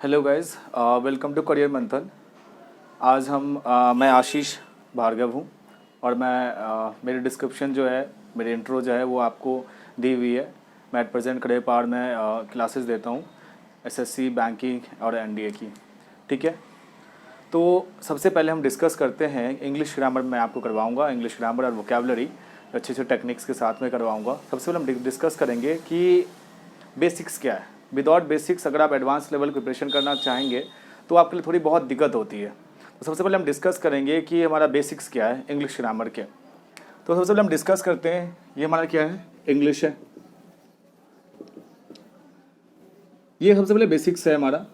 Hello guys, welcome to career Manthan. आज मैं आशीष भार्गव हूँ और मेरी डिस्क्रिप्शन जो है, मेरी इंट्रो जो है वो आपको दी हुई है। मैं एट प्रेजेंट करियर पावर में क्लासेस देता हूँ एसएससी, बैंकिंग और एनडीए की। ठीक है, तो सबसे पहले हम डिस्कस करते हैं इंग्लिश ग्रामर। मैं आपको करवाऊँगा इंग्लिश ग्रामर और वोकेबलरी अच्छे अच्छे टेक्निक्स के साथ में करवाऊँगा। सबसे पहले हम डिस्कस करेंगे कि बेसिक्स क्या है। विदाउट बेसिक्स अगर आप एडवांस लेवल प्रिपरेशन करना चाहेंगे तो आपके लिए थोड़ी बहुत दिक्कत होती है। तो सबसे पहले हम डिस्कस करेंगे कि हमारा बेसिक्स क्या है इंग्लिश ग्रामर के। तो सबसे पहले हम डिस्कस करते हैं, ये हमारा क्या है, इंग्लिश है। ये सबसे पहले बेसिक्स है हमारा।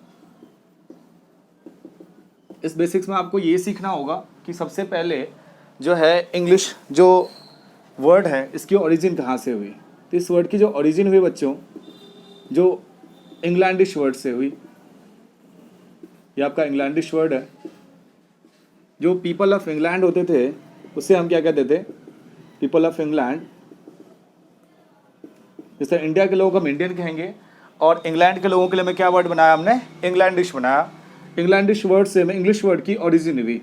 इस बेसिक्स में आपको ये सीखना होगा कि सबसे पहले जो है इंग्लिश जो वर्ड है इसकी ओरिजिन कहाँ से हुई। तो इस वर्ड की जो ओरिजिन हुई बच्चों, जो इंग्लैंडिश वर्ड से हुई। ये आपका इंग्लैंडिश वर्ड है। जो पीपल ऑफ इंग्लैंड होते थे उससे हम क्या कहते थे, पीपल ऑफ इंग्लैंड। जैसे इंडिया के लोगों को हम इंडियन कहेंगे और इंग्लैंड के लोगों के लिए मैं क्या वर्ड बनाया, हमने इंग्लैंडिश बनाया। इंग्लैंडिश वर्ड से मैं इंग्लिश वर्ड की ओरिजिन हुई।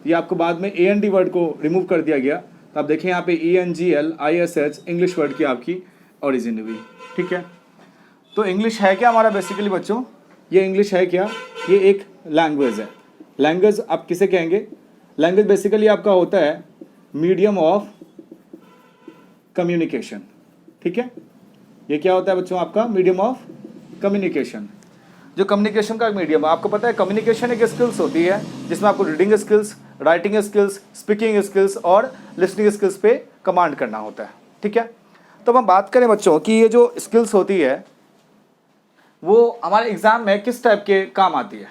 ये आपको बाद में AND वर्ड को रिमूव कर दिया गया। तो आप देखें यहाँ पे ENGLISH इंग्लिश वर्ड की आपकी ओरिजिन हुई। ठीक है, तो इंग्लिश है क्या हमारा बेसिकली बच्चों, ये इंग्लिश है क्या, ये एक लैंग्वेज है। लैंग्वेज आप किसे कहेंगे, लैंग्वेज बेसिकली आपका होता है मीडियम ऑफ कम्युनिकेशन। ठीक है, ये क्या होता है बच्चों, आपका मीडियम ऑफ कम्युनिकेशन। जो कम्युनिकेशन का मीडियम, आपको पता है कम्युनिकेशन एक स्किल्स होती है जिसमें आपको reading skills, writing skills, speaking skills और लिसनिंग स्किल्स पे कमांड करना होता है। ठीक है, तो हम बात करें बच्चों कि ये जो स्किल्स होती है वो हमारे एग्जाम में किस टाइप के काम आती है।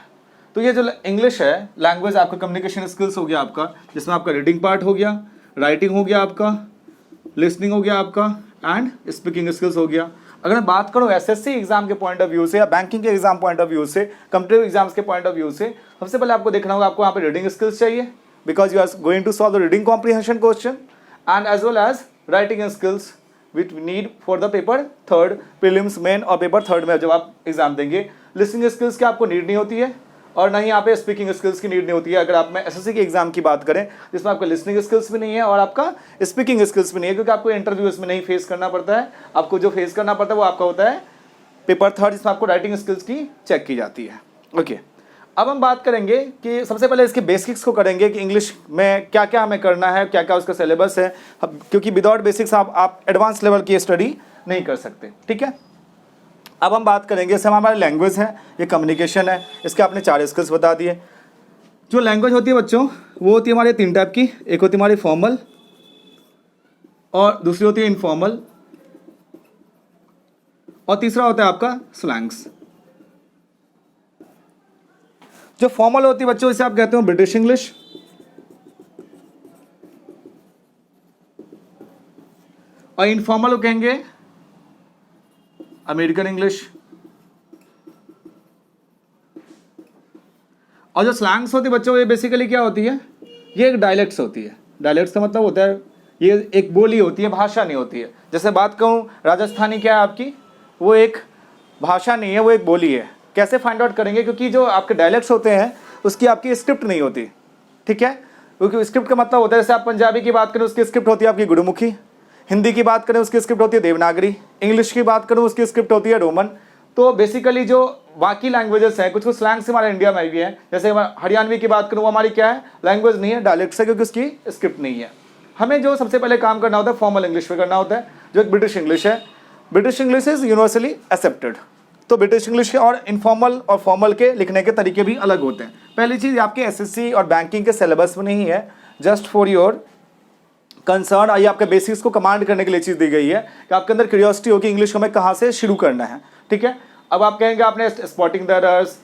तो ये जो इंग्लिश है लैंग्वेज, आपका कम्युनिकेशन स्किल्स हो गया आपका, जिसमें आपका रीडिंग पार्ट हो गया, राइटिंग हो गया आपका, लिसनिंग हो गया आपका एंड स्पीकिंग स्किल्स हो गया। अगर मैं बात करूँ एसएससी एग्जाम के पॉइंट ऑफ व्यू से या बैंकिंग के एग्जाम पॉइंट ऑफ व्यू से, कॉम्पिटिटिव एग्जाम्स के पॉइंट ऑफ व्यू से, सबसे पहले आपको देखना होगा, आपको यहाँ पे रीडिंग स्किल्स चाहिए because you are going to solve the reading comprehension question and as well as writing skills which need for the paper third, prelims main और पेपर थर्ड में जब आप एग्जाम देंगे। लिसनिंग स्किल्स की आपको need नहीं होती है और ना ही यहाँ पे स्पीकिंग स्किल्स की नीड नहीं होती है। अगर आप में एसएससी के एग्जाम की बात करें जिसमें आपका लिसनिंग स्किल्स भी नहीं है और आपका स्पीकिंग स्किल्स भी नहीं है, क्योंकि आपको इंटरव्यू इसमें नहीं फेस करना पड़ता है। आपको जो फेस करना पड़ता है वो आपका होता है पेपर थर्ड, जिसमें आपको राइटिंग स्किल्स की चेक की जाती है। ओके, अब हम बात करेंगे कि सबसे पहले इसके बेसिक्स को करेंगे कि इंग्लिश में क्या क्या हमें करना है, क्या क्या उसका सिलेबस है, क्योंकि विदाउट बेसिक्स आप एडवांस लेवल की स्टडी नहीं कर सकते। ठीक है, अब हम बात करेंगे, जैसे हमारी लैंग्वेज है, ये कम्युनिकेशन है, इसके आपने 4 स्किल्स बता दिए। जो लैंग्वेज होती है बच्चों वो होती है हमारी 3 टाइप की, एक होती है हमारी फॉर्मल और दूसरी होती है इनफॉर्मल और तीसरा होता है आपका स्लैंग्स। जो फॉर्मल होती है बच्चों इसे आप कहते हो ब्रिटिश इंग्लिश, और इनफॉर्मल कहेंगे अमेरिकन इंग्लिश, और जो स्लैंग्स होती है बच्चों ये बेसिकली क्या होती है, ये एक डायलेक्ट्स होती है। डायलेक्ट्स का मतलब होता है ये एक बोली होती है, भाषा नहीं होती है। जैसे बात कहूँ राजस्थानी क्या है आपकी, वो एक भाषा नहीं है, वो एक बोली है। कैसे फाइंड आउट करेंगे, क्योंकि जो आपके डायलेक्ट्स होते हैं उसकी आपकी स्क्रिप्ट नहीं होती। ठीक है, क्योंकि स्क्रिप्ट का मतलब होता है, जैसे आप पंजाबी की बात करें उसकी स्क्रिप्ट होती है आपकी गुरुमुखी, हिंदी की बात करें उसकी स्क्रिप्ट होती है देवनागरी, इंग्लिश की बात करूँ उसकी स्क्रिप्ट होती है रोमन। तो बेसिकली जो बाकी लैंग्वेजेस हैं, कुछ कुछ स्लैंग्स हमारे इंडिया में भी हैं, जैसे हरियाणवी की बात करूँ वो हमारी क्या है, लैंग्वेज नहीं है, डायलेक्ट्स है, क्योंकि उसकी स्क्रिप्ट नहीं है। हमें जो सबसे पहले काम करना होता है फॉर्मल इंग्लिश पे करना होता है, जो एक ब्रिटिश इंग्लिश है। British English is universally accepted. तो ब्रिटिश इंग्लिश के और इनफॉर्मल और फॉर्मल के लिखने के तरीके भी अलग होते हैं। पहली चीज़ आपके एसएससी और बैंकिंग के सिलेबस में नहीं है, जस्ट फॉर योर कंसर्न, ये आपके बेसिक्स को कमांड करने के लिए चीज़ दी गई है कि आपके अंदर क्यूरियोसिटी हो कि इंग्लिश को हमें कहाँ से शुरू करना है। ठीक है, अब आप कहेंगे आपने स्पॉटिंग द एरर्स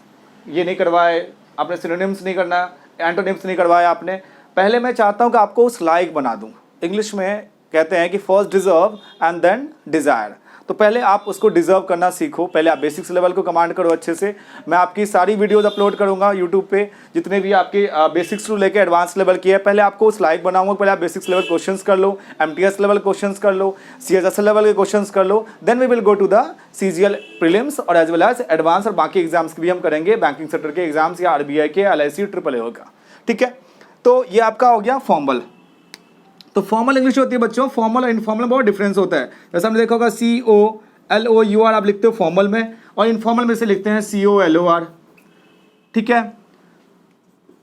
ये नहीं करवाए, आपने सिनोनिम्स नहीं करना, एंटोनिम्स नहीं करवाए आपने। पहले मैं चाहता हूँ कि आपको उस लायक बना दूँ। इंग्लिश में कहते हैं कि first deserve and then desire. तो पहले आप उसको डिजर्व करना सीखो, पहले आप बेसिक्स लेवल को कमांड करो अच्छे से। मैं आपकी सारी वीडियोज़ अपलोड करूँगा यूट्यूब पे, जितने भी आपके बेसिक्स टू लेकर एडवांस लेवल की है। पहले आपको स्लाइड बनाऊंगा, पहले आप बेसिक्स लेवल क्वेश्चंस कर लो, MTS लेवल क्वेश्चंस कर लो, CSSL लेवल के क्वेश्चंस कर लो, then we will go to the CGL prelims और एज वेल एज एडवांस और बाकी एग्जाम्स की भी हम करेंगे, बैंकिंग सेक्टर के एग्जाम्स या RBI के, LIC, AAA का। ठीक है, तो ये आपका हो गया फॉर्मल। तो फॉर्मल इंग्लिश होती है बच्चों, फॉर्मल और इनफॉर्मल में बहुत डिफरेंस होता है। जैसे हमने देखा होगा COLOUR आप लिखते हो फॉर्मल में, और इनफॉर्मल में से लिखते हैं COLOR। ठीक है,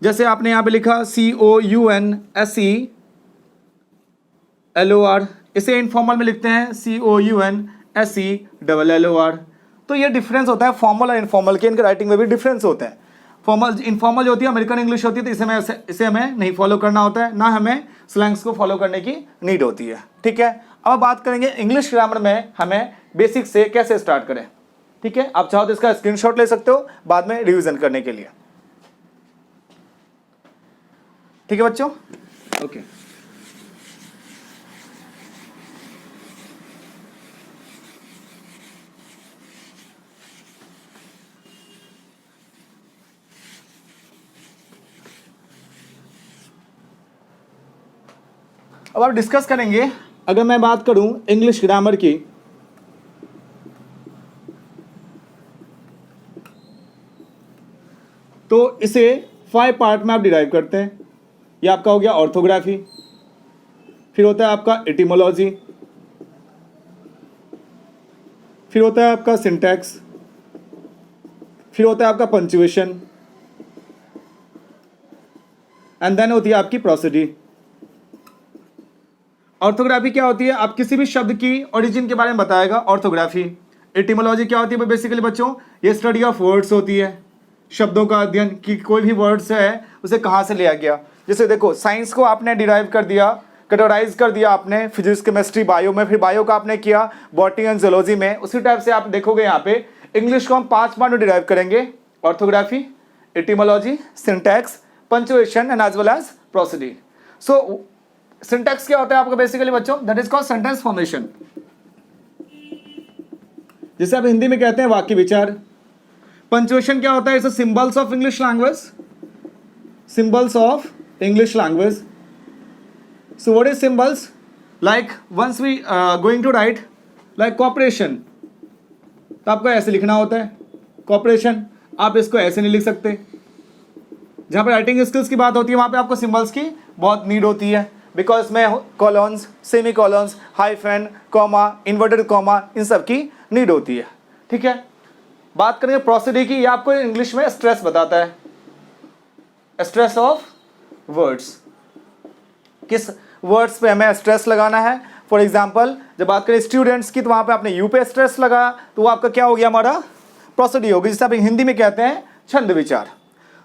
जैसे आपने यहाँ पे लिखा COUNSELOR, इसे इनफॉर्मल में लिखते हैं COUNSELLOR। तो ये डिफरेंस होता है फॉर्मल और इनफॉर्मल के, इनके राइटिंग में भी डिफरेंस होते हैं। फॉर्मल इनफॉर्मल जो होती है अमेरिकन इंग्लिश होती है, तो इसे हमें नहीं फॉलो करना होता है, ना हमें स्लैंग्स को फॉलो करने की नीड होती है। ठीक है, अब बात करेंगे इंग्लिश ग्रामर में हमें बेसिक से कैसे स्टार्ट करें। ठीक है, आप चाहो तो इसका स्क्रीनशॉट ले सकते हो बाद में रिवीजन करने के लिए। ठीक है बच्चों, ओके। अब आप डिस्कस करेंगे, अगर मैं बात करूं इंग्लिश ग्रामर की, तो इसे 5 पार्ट में आप डिराइव करते हैं। ये आपका हो गया ऑर्थोग्राफी, फिर होता है आपका एटिमोलॉजी, फिर होता है आपका सिंटैक्स, फिर होता है आपका पंक्चुएशन, एंड देन होती है आपकी प्रोसीडी। ऑर्थोग्राफी क्या होती है, आप किसी भी शब्द की ओरिजिन के बारे में बताएगा ऑर्थोग्राफी। एटिमोलॉजी क्या होती है बेसिकली बच्चों, ये स्टडी ऑफ वर्ड्स होती है, शब्दों का अध्ययन कि कोई भी वर्ड्स है उसे कहाँ से लिया गया। जैसे देखो साइंस को आपने डिराइव कर दिया, कैटेगराइज कर दिया आपने फिजिक्स, केमिस्ट्री, बायो में, फिर बायो का आपने किया बॉटनी एंड जूलॉजी में। उसी टाइप से आप देखोगे यहाँ पे इंग्लिश को हम 5 पार्ट में डिराइव करेंगे, orthography, etymology, syntax, punctuation and as well as prosody. So syntax क्या होता है आपका बेसिकली बच्चों, that is called sentence formation, जिसे आप हिंदी में कहते हैं वाक्य विचार। पंक्चुएशन क्या होता है, it's symbols of English language, symbols of English language. So what is symbols, like once we going to write like cooperation, तो आपको ऐसे लिखना होता है कॉपरेशन, आप इसको ऐसे नहीं लिख सकते। जहां पर राइटिंग स्किल्स की बात होती है वहां पे आपको सिंबल्स की बहुत नीड होती है, बिकॉज में colons, semi colons, hyphen, comma, inverted comma, इन सब की नीड होती है। ठीक है, बात करेंगे प्रोसीडी की, ये आपको इंग्लिश में स्ट्रेस बताता है, स्ट्रेस ऑफ वर्ड्स, किस वर्ड्स पे हमें स्ट्रेस लगाना है। फॉर एग्जाम्पल जब बात करें स्टूडेंट्स की, तो वहां पे आपने यू पे स्ट्रेस लगाया, तो वो आपका क्या हो गया, हमारा प्रोसीडी होगी, जिसे आप हिंदी में कहते हैं छंद विचार।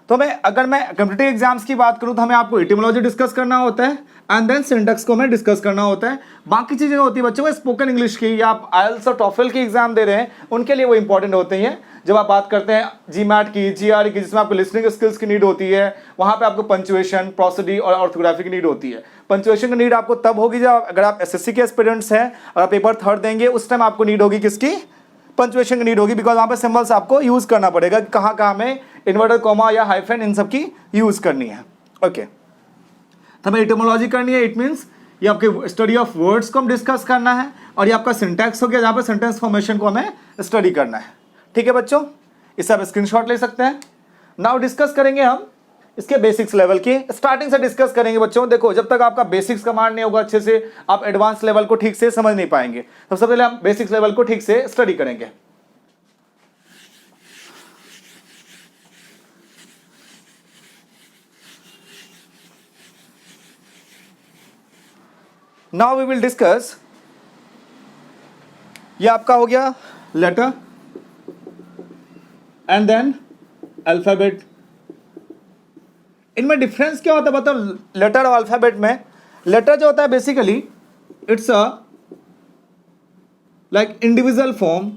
तो अगर मैं कॉम्पिटिटिव एग्जाम्स की बात करूं तो हमें आपको एटिमोलॉजी डिस्कस करना होता है एंड देन सिंटैक्स को हमें डिस्कस करना होता है। बाकी चीजें होती है बच्चों वो स्पोकन इंग्लिश की, या आप IELTS और टॉफल की एग्जाम दे रहे हैं उनके लिए वो इंपॉर्टेंट होते हैं। जब आप बात करते हैं GMAT की, GRE की, जिसमें आपको लिसनिंग स्किल्स की नीड होती है, वहां पे आपको पंक्चुएशन, प्रोसीडी और ऑर्थोग्राफी की नीड होती है। पंक्चुएशन की नीड आपको तब होगी जब अगर आप SSC के एस्पिरेंट्स हैं और आप पेपर 3rd देंगे, उस टाइम आपको नीड होगी किसकी, पंक्चुएशन की नीड होगी, बिकॉज वहां पे सिंबल्स आपको यूज करना पड़ेगा, कहाँ कहाँ में इन्वर्टेड कॉमा या हाइफन इन सब की यूज करनी है। ओके, तो हमें एटिमोलॉजी करनी है, इट मीन्स ये आपके स्टडी ऑफ वर्ड्स को हम डिस्कस करना है, और ये आपका सिंटैक्स हो गया जहाँ पे सेंटेंस फॉर्मेशन को हमें स्टडी करना है। ठीक है बच्चों, इससे आप स्क्रीनशॉट ले सकते हैं। नाउ डिस्कस करेंगे हम इसके बेसिक्स लेवल की, स्टार्टिंग से डिस्कस करेंगे बच्चों। देखो जब तक आपका बेसिक्स कमांड नहीं होगा अच्छे से, आप एडवांस लेवल को ठीक से समझ नहीं पाएंगे। तो सबसे पहले हम बेसिक्स लेवल को ठीक से स्टडी करेंगे। नाउ वी विल डिस्कस, ये आपका हो गया लेटर एंड देन अल्फाबेट। इनमें डिफरेंस क्या होता है बताओ, लेटर और अल्फाबेट में। लेटर जो होता है basically it's a like individual form.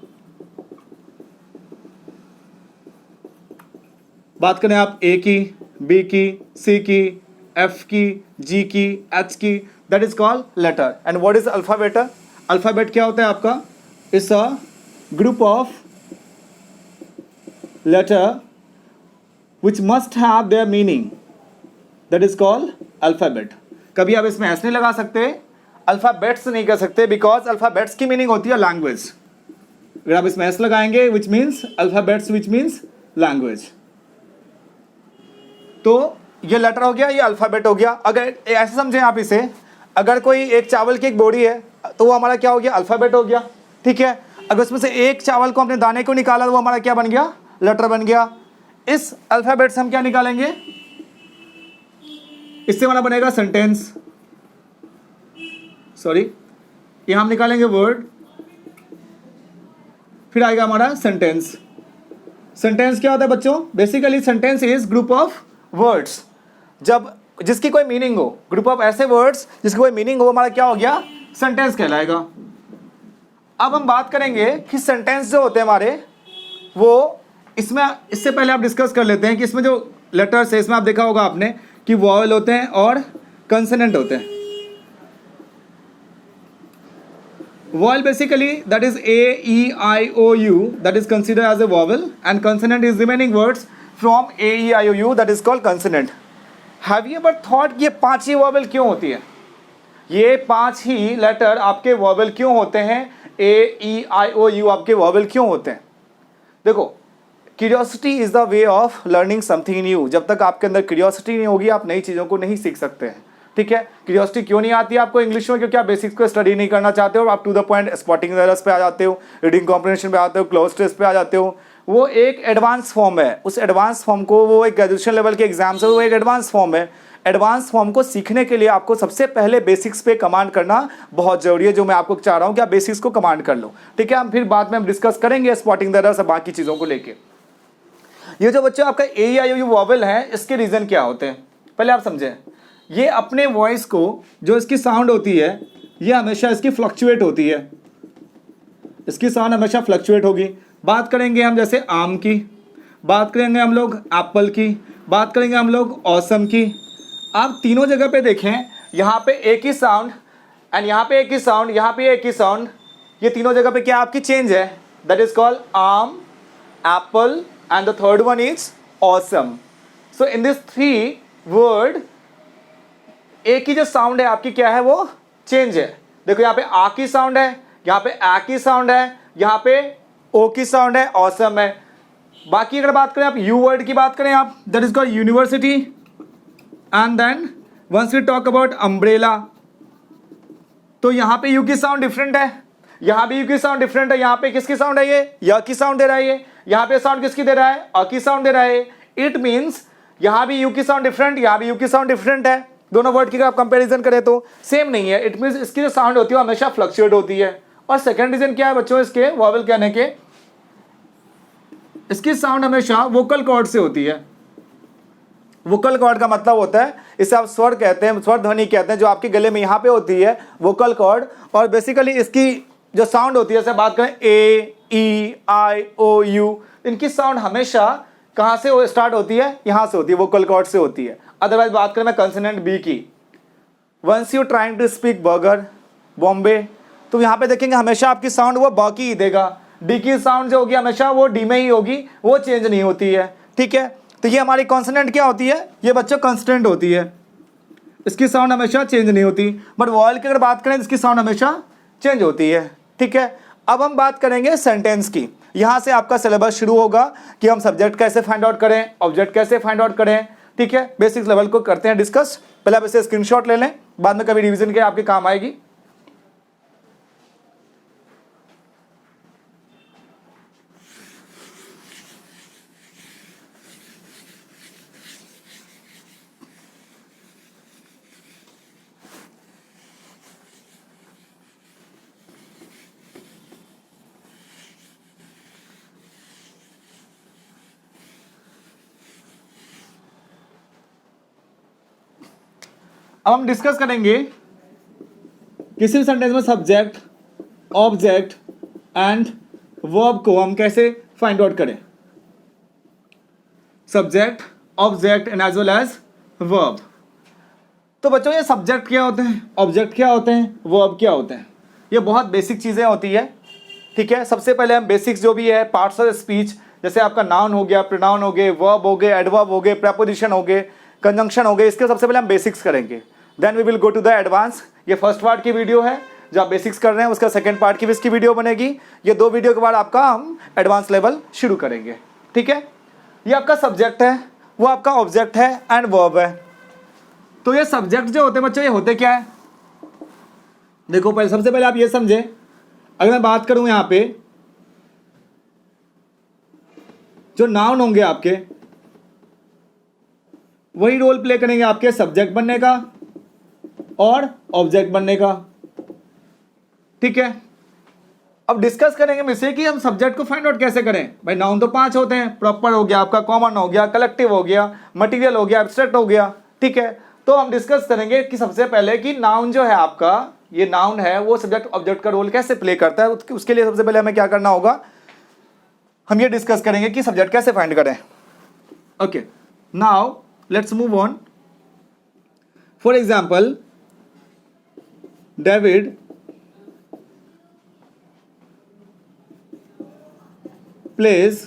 बात करें आप A की, B की, C की, F की, G की, H की, that is called letter. And what is alphabet, alphabet क्या होता है आपका, is a group of letter which must have their meaning, that is called alphabet. कभी आप इसमें ऐसे नहीं लगा सकते, अल्फ़ाबेट्स नहीं कह सकते, बिकॉज अल्फ़ाबेट्स की मीनिंग होती है लैंग्वेज. अगर आप इसमें ऐसे लगाएंगे which means alphabets, which means language. तो ये लेटर हो गया, ये अल्फ़ाबेट हो गया. अगर ऐसे समझें आप इसे, अगर कोई एक चावल की एक बोरी है तो वो हमारा क्या हो गया, अल्फ़ाबेट हो गया. ठीक है, अगर उसमें से एक चावल को हमने दाने को निकाला तो वो हमारा क्या बन गया, लेटर बन गया. इस अल्फ़ाबेट से हम क्या निकालेंगे, इससे हमारा बनेगा सेंटेंस. सॉरी, यहां हम निकालेंगे वर्ड, फिर आएगा हमारा सेंटेंस. सेंटेंस क्या होता है बच्चों, basically sentence is group of words जब जिसकी कोई मीनिंग हो. ग्रुप ऑफ ऐसे वर्ड्स जिसकी कोई मीनिंग हो, हमारा क्या हो गया, सेंटेंस कहलाएगा. अब हम बात करेंगे कि सेंटेंस जो होते हैं हमारे, वो इसमें इससे पहले आप डिस्कस कर लेते हैं कि इसमें जो लेटर्स है, इसमें आप देखा होगा आपने कि वॉवेल होते हैं और कंसोनेंट होते हैं. Vowel basically that is A, E, I, O, U, that is considered as a vowel, and consonant is remaining words from A, E, I, O, U, that is called consonant. Have you ever thought ये 5 ही vowel क्यों होती है, ये 5 ही letter आपके vowel क्यों होते हैं, A, E, I, O, U आपके vowel क्यों होते हैं. देखो, curiosity is the way of learning something new. जब तक आपके अंदर क्यूरियोसिटी नहीं होगी, आप नई चीज़ों को नहीं सीख सकते हैं. ठीक है, क्यूरियोसिटी क्यों नहीं आती है आपको इंग्लिश में, क्योंकि आप बेसिक्स को स्टडी नहीं करना चाहते हो, आप to the point spotting errors पे आ जाते हो, रीडिंग कॉम्प्रिहेंशन पे आते हो, क्लोज टेस्ट पे आ जाते हो. वो एक एडवांस फॉर्म है, उस एडवांस फॉर्म को, वो एक ग्रेजुएशन लेवल के एग्जाम से, वो एक एडवांस फॉर्म है. एडवांस फॉर्म को सीखने के लिए आपको सबसे पहले बेसिक्स पे कमांड करना बहुत जरूरी है, जो मैं आपको चाह रहा हूँ कि आप बेसिक्स को कमांड कर लो. ठीक है, हम फिर बाद में हम डिस्कस करेंगे स्पॉटिंग एरर्स और बाकी चीज़ों को लेके. ये जो बच्चों आपका ए आई ओ यू वॉवेल है, इसके रीज़न क्या होते हैं पहले आप समझें. ये अपने वॉइस को, जो इसकी साउंड होती है, ये हमेशा इसकी फ्लक्चुएट होती है, इसकी साउंड हमेशा फ्लक्चुएट होगी. बात करेंगे हम जैसे आम की, बात करेंगे हम लोग एप्पल की, बात करेंगे हम लोग ऑसम की. आप तीनों जगह पे देखें, यहाँ पे एक ही साउंड एंड यहाँ पे एक ही साउंड, यहाँ पे एक ही साउंड. ये तीनों जगह पे क्या आपकी चेंज है, दैट इज कॉल्ड आम, Apple, and the third one is awesome. So in this 3 word, एक ही जो साउंड है आपकी क्या है, वो चेंज है. देखो यहाँ पे आ की साउंड है, यहाँ पे आ की साउंड है, यहाँ पे ओ की साउंड है, awesome है. बाकी अगर बात करें आप यू वर्ड की बात करें आप, that is called university. And then once we talk about umbrella, तो यहाँ पे यू की साउंड डिफरेंट है, यहाँ भी यू की साउंड डिफरेंट है. यहाँ पे किसकी साउंड है, ये य की साउंड दे रहा है, ये यहाँ पे साउंड किसकी दे रहा है, अ की साउंड दे रहा है. इट मीन्स यहाँ भी यू की साउंड डिफरेंट, यहाँ भी यू की साउंड डिफरेंट है. दोनों वर्ड की अगर आप कंपैरिजन करें तो सेम नहीं है. इट मीन्स इसकी जो साउंड होती है वो हमेशा फ्लक्चुएट होती है. और सेकंड रीजन क्या है बच्चों इसके वॉवेल कहने के, इसकी साउंड हमेशा वोकल कॉर्ड से होती है. वोकल कॉर्ड का मतलब होता है, इसे आप स्वर कहते हैं, स्वर ध्वनि कहते हैं, जो आपके गले में यहाँ पे होती है, वोकल कॉर्ड. और बेसिकली इसकी जो साउंड होती है, जैसे बात करें ए, ई, आई, ओ, यू, इनकी साउंड हमेशा कहाँ से स्टार्ट होती है, यहाँ से होती है, वोकल कॉर्ड से होती है. अदरवाइज बात करें मैं कंसोनेंट बी की, once you trying to speak burger, Bombay, तो यहाँ पे देखेंगे हमेशा आपकी साउंड वो ब की ही देगा. डी की साउंड जो होगी हमेशा वो डी में ही होगी, वो चेंज नहीं होती है. ठीक है, तो ये हमारी कॉन्सोनेंट क्या होती है, ये बच्चों कांस्टेंट होती है, इसकी साउंड हमेशा चेंज नहीं होती. बट वॉवेल की अगर बात करें, इसकी साउंड हमेशा चेंज होती है. ठीक है, अब हम बात करेंगे सेंटेंस की. यहाँ से आपका सिलेबस शुरू होगा कि हम सब्जेक्ट कैसे फाइंड आउट करें, ऑब्जेक्ट कैसे फाइंड आउट करें. ठीक है, बेसिक्स लेवल को करते हैं डिस्कस. पहले आप इसे स्क्रीनशॉट ले लें, बाद में कभी रिवीजन के आपके काम आएगी. अब हम डिस्कस करेंगे किसी भी सेंटेंस में सब्जेक्ट, ऑब्जेक्ट एंड वर्ब को हम कैसे फाइंड आउट करें. Subject, object and as well as verb. तो बच्चों ये सब्जेक्ट क्या होते हैं, ऑब्जेक्ट क्या होते हैं, वर्ब क्या होते हैं, ये बहुत बेसिक चीज़ें होती है. ठीक है। सबसे पहले हम बेसिक्स जो भी है पार्ट्स ऑफ स्पीच, जैसे आपका नाउन हो गया, प्रोनाउन हो गए, वर्ब हो गए, एडवर्ब हो गए, प्रेपोजिशन हो गए, कंजंक्शन हो गए, इसके सबसे पहले हम बेसिक्स करेंगे। Then we will go to the advance. ये फर्स्ट पार्ट की वीडियो है जो आप बेसिक्स कर रहे हैं, उसका सेकंड पार्ट की भी इसकी वीडियो बनेगी। ये 2 वीडियो के बाद आपका हम एडवांस लेवल शुरू करेंगे, ठीक है। ये आपका सब्जेक्ट है, वो आपका ऑब्जेक्ट है एंड वर्ब है। तो ये सब्जेक्ट जो होते हैं बच्चों, ये होते क्या है? देखो पहले सबसे पहले आप ये समझे, अगर मैं बात करूं यहां पे जो नाउन होंगे आपके, वही रोल प्ले करेंगे आपके सब्जेक्ट बनने का और ऑब्जेक्ट बनने का, ठीक है। अब डिस्कस करेंगे मिलसे कि हम सब्जेक्ट को फाइंड आउट कैसे करें। भाई नाउन तो 5 होते हैं, प्रॉपर हो गया आपका, कॉमन हो गया, कलेक्टिव हो गया, मटेरियल हो गया, एब्स्ट्रैक्ट हो गया, ठीक है। तो हम डिस्कस करेंगे कि सबसे पहले कि नाउन जो है आपका, ये नाउन है, वो सब्जेक्ट ऑब्जेक्ट का रोल कैसे प्ले करता है। उसके लिए सबसे पहले हमें क्या करना होगा, हम ये डिस्कस करेंगे कि सब्जेक्ट कैसे फाइंड करें। Okay, now let's move on. For example, David plays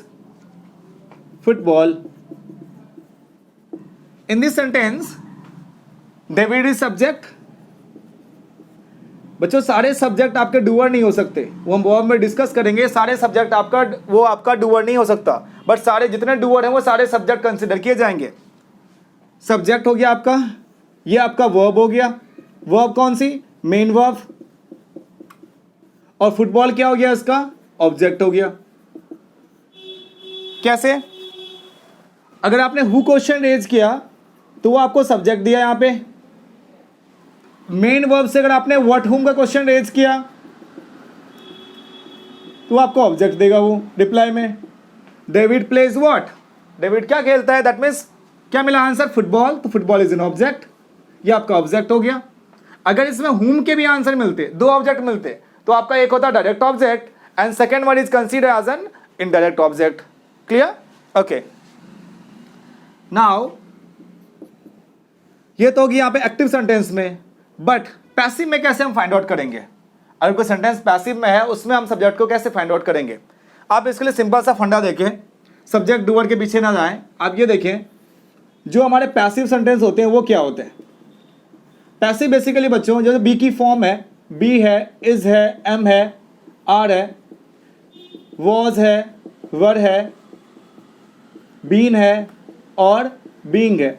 football. In this sentence, David is subject. बच्चों सारे सब्जेक्ट आपके डूअर नहीं हो सकते, वो हम वर्ब में डिस्कस करेंगे। सारे सब्जेक्ट आपका वो आपका डूअर नहीं हो सकता, बट सारे जितने डूअर हैं वो सारे सब्जेक्ट कंसिडर किए जाएंगे। सब्जेक्ट हो गया आपका, ये आपका वर्ब हो गया। वर्ब कौन सी? Main verb. और फुटबॉल क्या हो गया? इसका ऑब्जेक्ट हो गया। कैसे? अगर आपने हु क्वेश्चन रेज किया तो वो आपको सब्जेक्ट दिया यहां पे। मेन वर्ब से अगर आपने व्हाट हुम का क्वेश्चन रेज किया तो आपको ऑब्जेक्ट देगा वो रिप्लाई में। David pledge what? डेविड क्या खेलता है, दैट मीन्स क्या मिला आंसर? फुटबॉल। तो फुटबॉल इज एन ऑब्जेक्ट, ये आपका ऑब्जेक्ट हो गया। अगर इसमें हुम के भी आंसर मिलते, 2 ऑब्जेक्ट मिलते, तो आपका एक होता direct object and second one is consider as an indirect object. Clear? Okay, now ये तो होगी यहां पे एक्टिव सेंटेंस में, बट पैसिव में कैसे हम फाइंड आउट करेंगे? अगर कोई सेंटेंस पैसिव में है उसमें हम सब्जेक्ट को कैसे फाइंड आउट करेंगे? आप इसके लिए सिंपल सा फंडा देखें, सब्जेक्ट डूअर के पीछे ना जाएं। आप ये देखें, जो हमारे पैसिव सेंटेंस होते हैं वो क्या होते हैं? पैसिव बेसिकली बच्चों जो बी की फॉर्म है, बी है, इज है, एम है, आर है, वॉज है, वर है, बीन है और बीइंग है।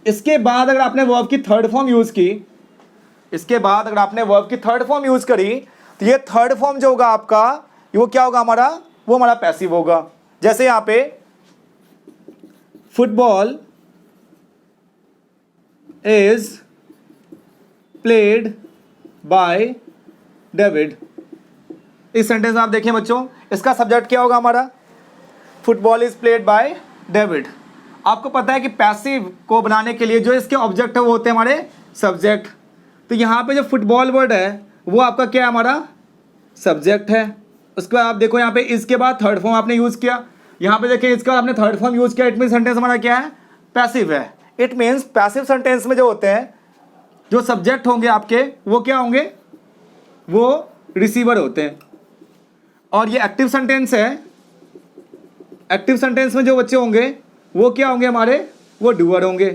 इसके बाद अगर आपने वर्ब की थर्ड फॉर्म यूज की, इसके बाद अगर आपने वर्ब की थर्ड फॉर्म यूज करी, तो ये थर्ड फॉर्म जो होगा आपका, वो क्या होगा हमारा? वो हमारा पैसिव होगा। जैसे यहां पे football is played by David. इस सेंटेंस में आप देखें बच्चों, इसका सब्जेक्ट क्या होगा हमारा? Football is played by David. आपको पता है कि पैसिव को बनाने के लिए जो इसके ऑब्जेक्ट है वो होते हैं हमारे सब्जेक्ट। तो यहाँ पे जो फुटबॉल वर्ड है वो आपका क्या है? हमारा सब्जेक्ट है। उसके बाद आप देखो यहाँ पे इसके बाद थर्ड फॉर्म आपने यूज किया, यहाँ पे देखिए इसका आपने थर्ड फॉर्म यूज किया, इट मीन सेंटेंस हमारा क्या है? पैसिव है। इट मीन्स पैसिव सेंटेंस में जो होते हैं, जो सब्जेक्ट होंगे आपके, वो क्या होंगे? वो रिसीवर होते हैं। और ये एक्टिव सेंटेंस है, एक्टिव सेंटेंस में जो बच्चे होंगे वो क्या होंगे हमारे? वो डूअर होंगे।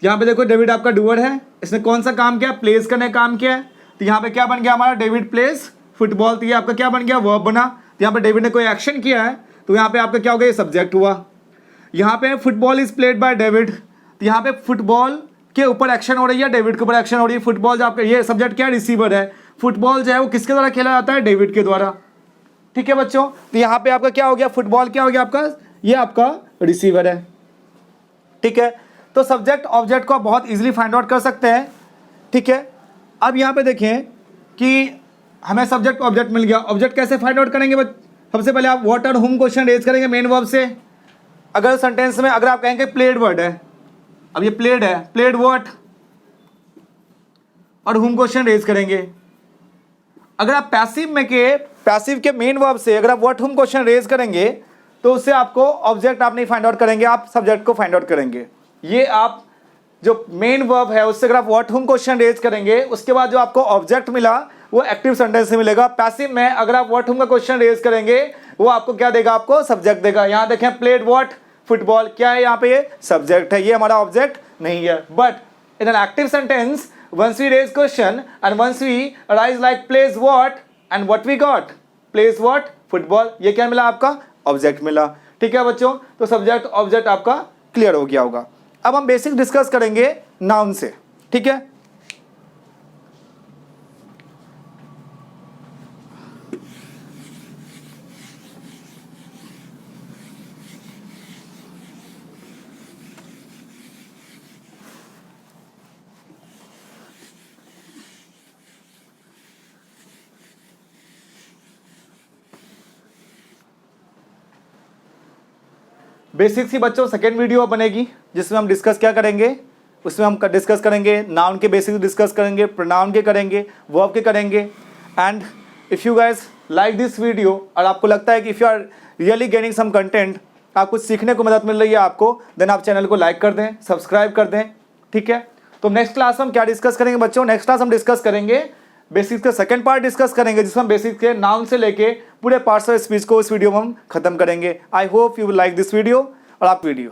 यहां पे देखो डेविड आपका डूअर है, इसने कौन सा काम किया? प्लेस करने का काम किया है। तो यहां पे क्या बन गया हमारा? David place football. तो ये आपका क्या बन गया? वर्ब बना। तो यहां पे डेविड ने कोई एक्शन किया है, तो यहां पे आपका क्या हो गया? ये सब्जेक्ट हुआ। यहां पे football is played by David, तो यहां पे फुटबॉल के ऊपर एक्शन हो रही है, डेविड के ऊपर एक्शन हो रही है। फुटबॉल जो आपका, ये सब्जेक्ट क्या है? रिसीवर है। फुटबॉल जो है वो किसके द्वारा खेला जाता है? डेविड के द्वारा। ठीक है बच्चों, तो यहां पे आपका क्या हो गया? फुटबॉल क्या हो गया आपका? ये आपका रिसीवर है। ठीक है, तो सब्जेक्ट ऑब्जेक्ट को आप बहुत इजीली फाइंड आउट कर सकते हैं। ठीक है, अब यहां पे देखें कि हमें सब्जेक्ट ऑब्जेक्ट मिल गया। ऑब्जेक्ट कैसे फाइंड आउट करेंगे? सबसे पहले आप व्हाट और हुम क्वेश्चन रेज करेंगे मेन वर्ब से। अगर सेंटेंस में अगर आप कहेंगे प्लेड वर्ड है, अब ये प्लेड है, प्लेड व्हाट, और हुम क्वेश्चन रेज करेंगे। अगर आप पैसिव के मेन वर्ब से अगर आप व्हाट हुम क्वेश्चन रेज करेंगे तो उससे आपको ऑब्जेक्ट आप नहीं फाइंड आउट करेंगे, आप सब्जेक्ट को फाइंड आउट करेंगे। ये आप जो मेन वर्ब है उससे अगर आप व्हाट हुम क्वेश्चन रेज करेंगे, उसके बाद जो आपको ऑब्जेक्ट मिला वो एक्टिव सेंटेंस से मिलेगा। पैसिव में अगर आप व्हाट हुम का क्वेश्चन रेज करेंगे वो आपको क्या देगा, आपको सब्जेक्ट देगा। यहाँ देखें प्लेड व्हाट, फुटबॉल, क्या है यहाँ पे, ये सब्जेक्ट है, ये हमारा ऑब्जेक्ट नहीं है। But in an active sentence once we raise question and once we arise like plays what and what we got, plays what, football, ये क्या मिला आपका, ऑब्जेक्ट मिला। ठीक है बच्चों, तो सब्जेक्ट ऑब्जेक्ट आपका क्लियर हो गया होगा। अब हम बेसिक डिस्कस करेंगे नाउन से। ठीक है, बेसिक्स ही बच्चों सेकेंड वीडियो बनेगी जिसमें हम डिस्कस क्या करेंगे, उसमें हम डिस्कस करेंगे नाउन के बेसिक्स डिस्कस करेंगे, प्रोनाउन के करेंगे, वर्ब के करेंगे। And if you guys like this video और आपको लगता है कि if you are really gaining some content, आप कुछ सीखने को मदद मिल रही है आपको, देन आप चैनल को लाइक कर दें, सब्सक्राइब कर दें। ठीक है, तो नेक्स्ट क्लास में हम क्या डिस्कस करेंगे बच्चों, नेक्स्ट क्लास हम डिस्कस करेंगे बेसिक्स का सेकंड पार्ट डिस्कस करेंगे जिसमें हम बेसिक्स के नाउन से लेके पूरे पार्ट्स ऑफ स्पीच को इस वीडियो में हम खत्म करेंगे। I hope you will like this video और आप वीडियो